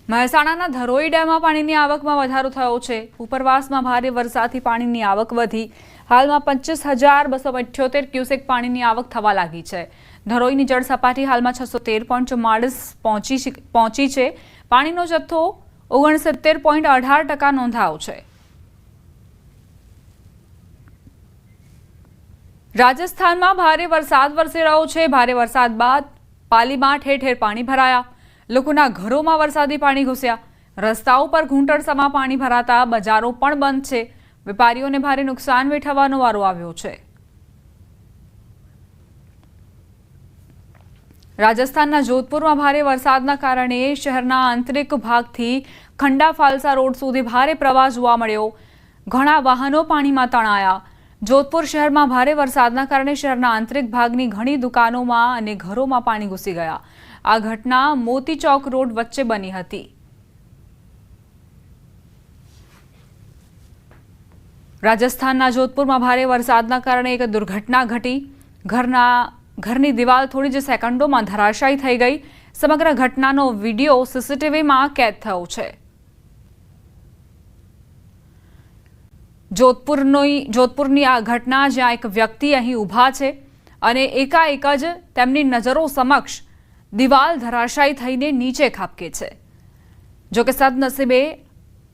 મહેસાણાના ધરોઈ ડેમમાં પાણીની આવકમાં વધારો થયો છે। ઉપરવાસમાં ભારે વરસાદથી પાણીની આવક વધી હાલમાં 25,278 ક્યુસેક પાણીની આવક થવા લાગી છે। ધરોઈની જળ સપાટી હાલમાં 613.44 પહોંચી છે। પાણીનો જથ્થો 69.18% નોંધાયો છે। રાજસ્થાનમાં ભારે વરસાદ વરસી રહ્યો છે। ભારે વરસાદ બાદ પાલીમાં ઠેર ઠેર પાણી ભરાયા। લોકોના ઘરોમાં વરસાદી પાણી ઘૂસ્યા। રસ્તાઓ પર ઘૂંટણસમાં પાણી ભરાતા બજારો પણ બંધ છે। વેપારીઓને ભારે નુકસાન વેઠવવાનો વારો આવ્યો છે। રાજસ્થાનના જોધપુરમાં ભારે વરસાદના કારણે શહેરના આંતરિક ભાગથી ખંડા ફાલસા રોડ સુધી ભારે પ્રવાહ જોવા મળ્યો। ઘણા વાહનો પાણીમાં તણાયા। જોધપુર શહેરમાં ભારે વરસાદના કારણે શહેરના આંતરિક ભાગની ઘણી દુકાનોમાં અને ઘરોમાં પાણી ઘૂસી ગયા। આ ઘટના મોતી ચોક રોડ વચ્ચે બની હતી। રાજસ્થાનના જોધપુરમાં ભારે વરસાદના કારણે એક દુર્ઘટના ઘટી। ઘરની દિવાલ થોડી જ સેકન્ડોમાં ધરાશાયી થઈ ગઈ। સમગ્ર ઘટનાનો વિડીયો સીસીટીવીમાં કેદ થયો છે। જોધપુરની આ ઘટના જ્યાં એક વ્યક્તિ અહીં ઊભા છે અને એકાએક જ તેમની નજરો સમક્ષ દિવાલ ધરાશાયી થઈને નીચે ખાબકે છે। જો કે સદનસીબે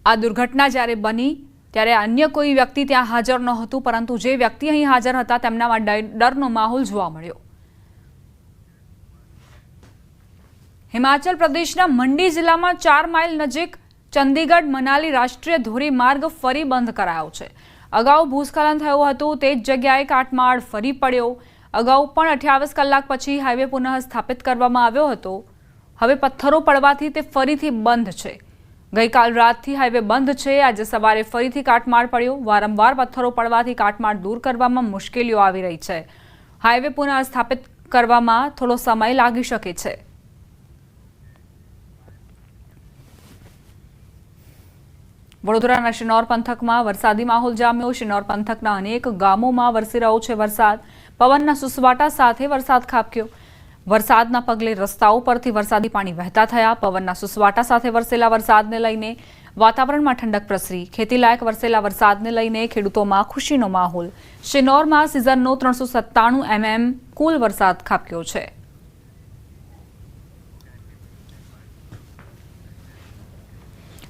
આ દુર્ઘટના જ્યારે બની ત્યારે અન્ય કોઈ વ્યક્તિ ત્યાં હાજર નહોતું, પરંતુ જે વ્યક્તિ અહીં હાજર હતા તેમનામાં ડરનો માહોલ જોવા મળ્યો। હિમાચલ પ્રદેશના મંડી જિલ્લામાં 4 માઇલ નજીક ચંદીગઢ મનાલી રાષ્ટ્રીય ધોરીમાર્ગ ફરી બંધ કરાયો છે। અગાઉ ભૂસ્ખલન થયું હતું, તે જ જગ્યાએ કાટમાળ ફરી પડ્યો। અગાઉ પણ 28 કલાક પછી હાઈવે પુનઃ સ્થાપિત કરવામાં આવ્યો હતો। હવે પથ્થરો પડવાથી તે ફરીથી બંધ છે। ગઈકાલ રાતથી હાઈવે બંધ છે। આજે સવારે ફરીથી કાટમાળ પડ્યો। વારંવાર પથ્થરો પડવાથી કાટમાળ દૂર કરવામાં મુશ્કેલીઓ આવી રહી છે। હાઈવે પુનઃ સ્થાપિત કરવામાં થોડો સમય લાગી શકે છે। વડોદરાના શિનોર પંથકમાં વરસાદી માહોલ જામ્યો। શિનોર પંથકના અનેક ગામોમાં વરસી રહ્યો છે વરસાદ। પવનના સુસવાટા સાથે વરસાદ ખાબક્યો। વરસાદના પગલે રસ્તાઓ પરથી વરસાદી પાણી વહેતા થયા। પવનના સુસવાટા સાથે વરસેલા વરસાદને લઈને વાતાવરણમાં ઠંડક પ્રસરી। ખેતીલાયક વરસેલા વરસાદને લઈને ખેડૂતોમાં ખુશીનો માહોલ। શિનોરમાં સિઝનનો 397 mm કુલ વરસાદ ખાબક્યો છે।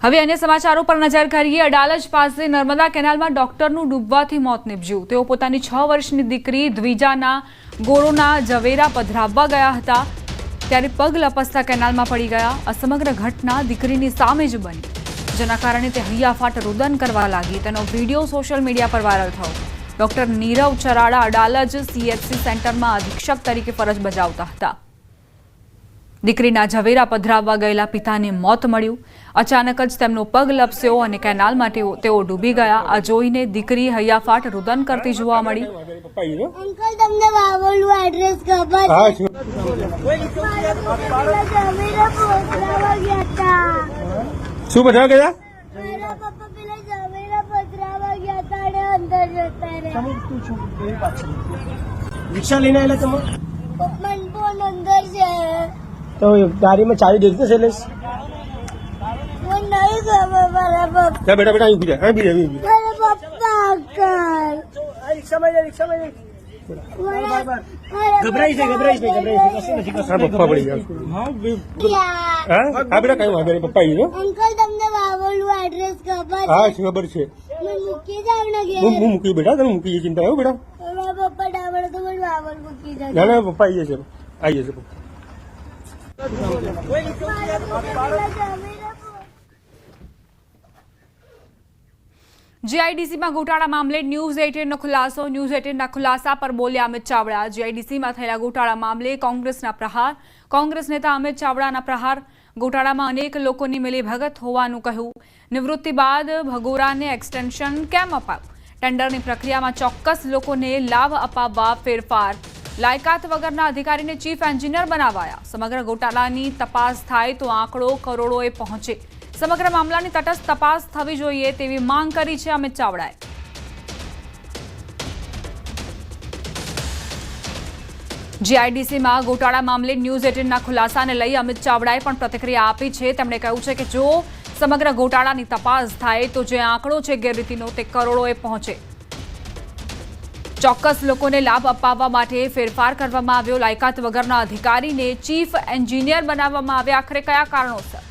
હવે અન્ય સમાચારો પર નજર કરીએ। અડાલજ પાસે નર્મદા કેનાલમાં ડોક્ટરનું ડૂબવાથી મોત નીપજ્યું। તેઓ પોતાની 6 વર્ષની દીકરી દ્વિજાના ગોળોના ઝવેરા પધરાવવા ગયા હતા ત્યારે પગ લપસતા કેનાલમાં પડી ગયા। આ સમગ્ર ઘટના દીકરીની સામે જ બની, જેના કારણે તે હૈયાફાટ રુદન કરવા લાગી। તેનો વિડીયો સોશિયલ મીડિયા પર વાયરલ થયો। ડોક્ટર નીરવ ચરાડા અડાલજ CHC સેન્ટરમાં અધિક્ષક તરીકે ફરજ બજાવતા હતા। દીકરીના ઝવેરા પધરાવવા ગયેલા પિતાને મોત મળ્યું। અચાનક જ તેમનો પગ લપસ્યો અને કેનાલમાં તેઓ ડૂબી ગયા। આ જોઈને દીકરી હૈયાફાટ રુદન કરતી જોવા મળી। અંકલ, તમને વાવોલું એડ્રેસ ખબર છે? શું પધરાવા ગયા? મારા પપ્પા પેલા ઝવેરા પધરાવા ગયા હતા અને અંદર જતા રહ્યા। રિક્ષા લઈને આવેલા તમે? પપ્પા ફોન અંદર છે તો ગાડીમાં ચાવી દેખતે છે લેસ? वो नहीं खबर मारा पप्पा। क्या बेटा અહીં ઉભી રહે, मेरे पप्पा अंकल રિક્ષામાં ગભરાઈ છે પપ્પા પડી ગયા। હા બેટા કઈ વાંધો નહીં, પપ્પા આવી ગયો। अंकल, તમને વાવોલું એડ્રેસ ખબર છે? હા ખબર છે, मैं મૂકી જાવ ને ઘેર। હું મૂકી બેટા, તમે મૂકી ચિંતા આવ્યો બેટા। મારા પપ્પા ડાબડે તો મને વાવોલ મૂકી જાવ। ના ના પપ્પા આવી જશે, આવી જશે પપ્પા। જીઆઈડીસીમાં ગોટાળા મામલે ન્યૂઝ 18નો ખુલાસો। ન્યૂઝ 18ના ખુલાસા પર બોલ્યા અમિત ચાવડા। જીઆઈડીસીમાં થયેલા ગોટાળા મામલે કોંગ્રેસના પ્રહાર। કોંગ્રેસ નેતા અમિત ચાવડાના પ્રહાર। ગોટાળામાં અનેક લોકોની મિલીભગત હોવાનું કહ્યું। નિવૃત્તિ બાદ ભગોરાને એક્સટેન્શન કેમ અપાયું? ટેન્ડરની પ્રક્રિયામાં ચોક્કસ લોકોને લાભ અપાવવા ફેરફાર। લાયકાત વગરના અધિકારીને ચીફ એન્જિનિયર બનાવાયા। સમગ્ર ગોટાળાની તપાસ થાય તો આંકડો કરોડોએ પહોંચે। સમગ્ર મામલાની તટસ્થ તપાસ થવી જોઈએ તેવી માંગ કરી છે અમિત ચાવડાએ। જીઆઈડીસીમાં ગોટાળા મામલે ન્યૂઝ 18ના ખુલાસાને લઈ અમિત ચાવડાએ પણ પ્રતિક્રિયા આપી છે. તેમણે કહ્યું છે કે જો સમગ્ર ગોટાળાની તપાસ થાય તો જે આંકડો છે ગેરરીતિનો તે કરોડોએ પહોંચે. ચોક્કસ લોકોને લાભ અપાવવા માટે ફેરફાર કરવામાં આવ્યો. લાયકાત વગરના અધિકારીને ચીફ એન્જિનિયર બનાવવામાં આવ્યા. આખરે કયા કારણોસર?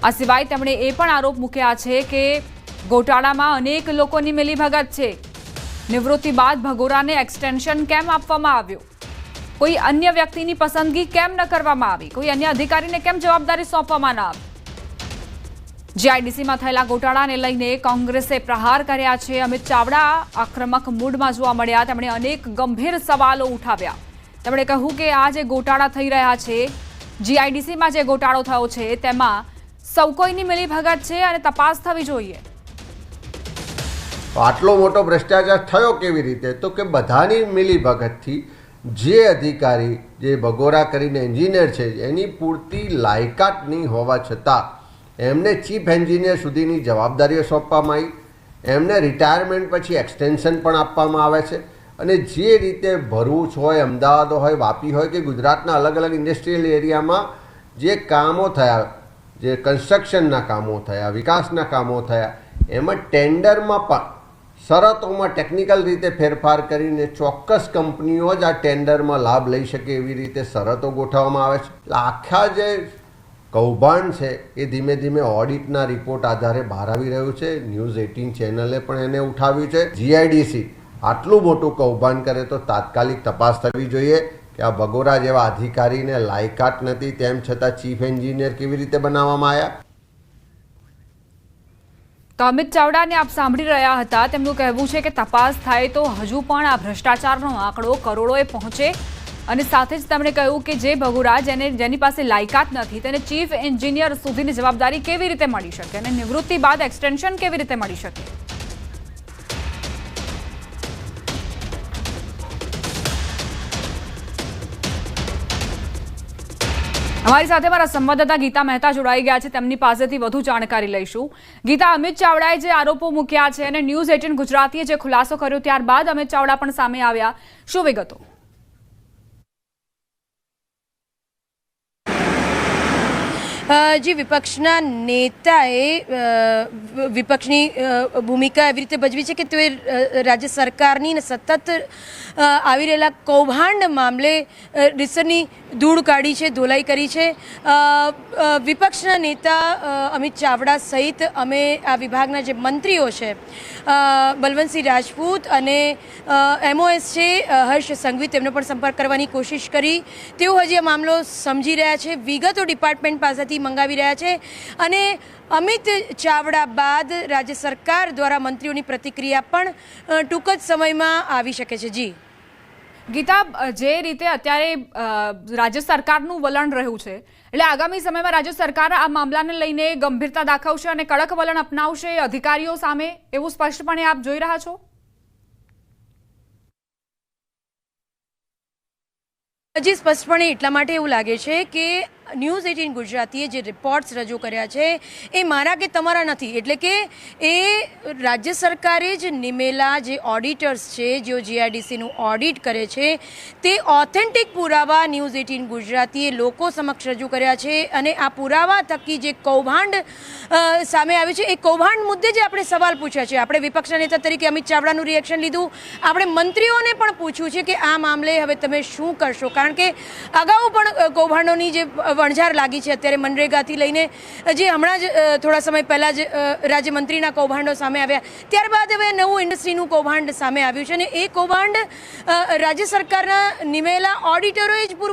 આ સિવાય તેમણે એ પણ આરોપ મૂક્યા છે કે ગોટાળામાં અનેક લોકોની મિલીભગત છે. નિવૃત્તિ બાદ ભગોરાને એક્સટેન્શન કેમ આપવામાં આવ્યું? કોઈ અન્ય વ્યક્તિની પસંદગી કેમ ન કરવામાં આવી? કોઈ અન્ય અધિકારીને કેમ જવાબદારી સોંપવામાં ન આવી? જીઆઈડીસીમાં થયેલા ગોટાળાને લઈને કોંગ્રેસે પ્રહાર કર્યા છે. અમિત ચાવડા આક્રમક મૂડમાં જોવા મળ્યા. તેમણે અનેક ગંભીર સવાલો ઉઠાવ્યા. તેમણે કહ્યું કે આ જે ગોટાળા થઈ રહ્યા છે, જીઆઈડીસીમાં જે ગોટાળો થયો છે તેમાં સૌ કોઈની મિલીભગત છે અને તપાસ થવી જોઈએ. આટલો મોટો ભ્રષ્ટાચાર થયો કેવી રીતે? તો કે બધાની મિલીભગતથી જે અધિકારી જે ભગોરા કરીને એન્જિનિયર છે એની પૂરતી લાયકાત નહીં હોવા છતાં એમને ચીફ એન્જિનિયર સુધીની જવાબદારીઓ સોંપવામાં આવી. એમને રિટાયરમેન્ટ પછી એક્સટેન્શન પણ આપવામાં આવે છે. અને જે રીતે ભરૂચ હોય, અમદાવાદ હોય, વાપી હોય કે ગુજરાતના અલગ અલગ ઇન્ડસ્ટ્રીયલ એરિયામાં જે કામો થયા, જે કન્સ્ટ્રક્શનના કામો થયા, વિકાસના કામો થયા, એમાં ટેન્ડરમાં પણ શરતોમાં ટેકનિકલ રીતે ફેરફાર કરીને ચોક્કસ કંપનીઓ જ આ ટેન્ડરમાં લાભ લઈ શકે એવી રીતે શરતો ગોઠવવામાં આવે છે. એટલે આખા જે કૌભાંડ છે એ ધીમે ધીમે ઓડિટના રિપોર્ટ આધારે બહાર આવી રહ્યું છે. ન્યૂઝ 18 ચેનલે પણ એને ઉઠાવ્યું છે. જીઆઈડીસી આટલું મોટું કૌભાંડ કરે તો તાત્કાલિક તપાસ થવી જોઈએ કે આ ભગોરા જેવા અધિકારીને લાયકાત નથી, તેમ છતાં ચીફ એન્જિનિયર કેવી રીતે બનાવવામાં આવ્યા. તો અમિત ચાવડાને આપ સાંભળી રહ્યા હતા. તેમનું કહેવું છે કે તપાસ થાય તો હજુ પણ આ ભ્રષ્ટાચારનો આંકડો કરોડોએ પહોંચે. અને સાથે જ તેમણે કહ્યું કે જે ભગોરા જેની પાસે લાયકાત નથી તેને ચીફ એન્જિનિયર સુધીની જવાબદારી કેવી રીતે મળી શકે અને નિવૃત્તિ બાદ એક્સટેન્શન કેવી રીતે મળી શકે? અમારી સાથે મારા સંવાદદાતા ગીતા મહેતા જોડાઈ ગયા છે. તેમની પાસેથી વધુ જાણકારી લઈશું. ગીતા, અમિત ચાવડાએ જે આરોપો મૂક્યા છે અને ન્યૂઝ 18 ગુજરાતીએ જે ખુલાસો કર્યો ત્યારબાદ અમિત ચાવડા પણ સામે આવ્યા, શું વિગતો? જી, વિપક્ષના નેતાએ વિપક્ષની ભૂમિકા એવી રીતે ભજવી છે કે તે રાજ્ય સરકારની સતત આવી રહેલા કૌભાંડ મામલે રીતસરની ધૂળ કાઢી છે, ધોલાઈ કરી છે. વિપક્ષના નેતા અમિત ચાવડા સહિત અમે આ વિભાગના જે મંત્રીઓ છે, બલવંતસિંહ રાજપૂત અને MOS છે હર્ષ સંઘવી, તેમનો પણ સંપર્ક કરવાની કોશિશ કરી. તેઓ હજી આ મામલો સમજી રહ્યા છે, વિગતો ડિપાર્ટમેન્ટ પાસેથી મંગાવી રહ્યા છે અને અમિત ચાવડા બાદ રાજ્ય સરકાર દ્વારા મંત્રીઓની પ્રતિક્રિયા પણ ટૂંક જ સમયમાં આવી શકે છે. જી ગીતા, જે રીતે અત્યારે રાજ્ય સરકારનું વલણ રહ્યું છે, એટલે આગામી સમયમાં રાજ્ય સરકાર આ મામલાને લઈને ગંભીરતા દાખવશે અને કડક વલણ અપનાવશે અધિકારીઓ સામે, એવું સ્પષ્ટપણે આપ જોઈ રહ્યા છો? હજી સ્પષ્ટપણે એટલા માટે એવું લાગે છે કે ન્યૂઝ 18 ગુજરાતીએ જે રિપોર્ટ્સ રજૂ કર્યા છે એ મારા કે તમારા નથી. એટલે કે એ રાજ્ય સરકારે જ નિમેલા જે ઓડિટર્સ છે, જેઓ જીઆઈડીસીનું ઓડિટ કરે છે, તે ઓથેન્ટિક પુરાવા ન્યૂઝ 18 ગુજરાતીએ લોકો સમક્ષ રજૂ કર્યા છે. અને આ પુરાવા થકી જે કૌભાંડ સામે આવ્યું છે એ કૌભાંડ મુદ્દે જે આપણે સવાલ પૂછ્યા છે. આપણે વિપક્ષના નેતા તરીકે અમિત ચાવડાનું રિએક્શન લીધું. આપણે મંત્રીઓને પણ પૂછ્યું છે કે આ મામલે હવે તમે શું કરશો, કારણ કે અગાઉ પણ કૌભાંડોની જે વણઝાર લાગી છે અત્યારે મનરેગાથી લઈને જે હમણાં જ થોડા સમય પહેલાં જ રાજ્યમંત્રીના કૌભાંડો સામે આવ્યા, ત્યારબાદ હવે નવું ઇન્ડસ્ટ્રીનું કૌભાંડ સામે આવ્યું છે અને એ કૌભાંડ રાજ્ય સરકારના નિમેલા ઓડિટરોએ જ પૂરું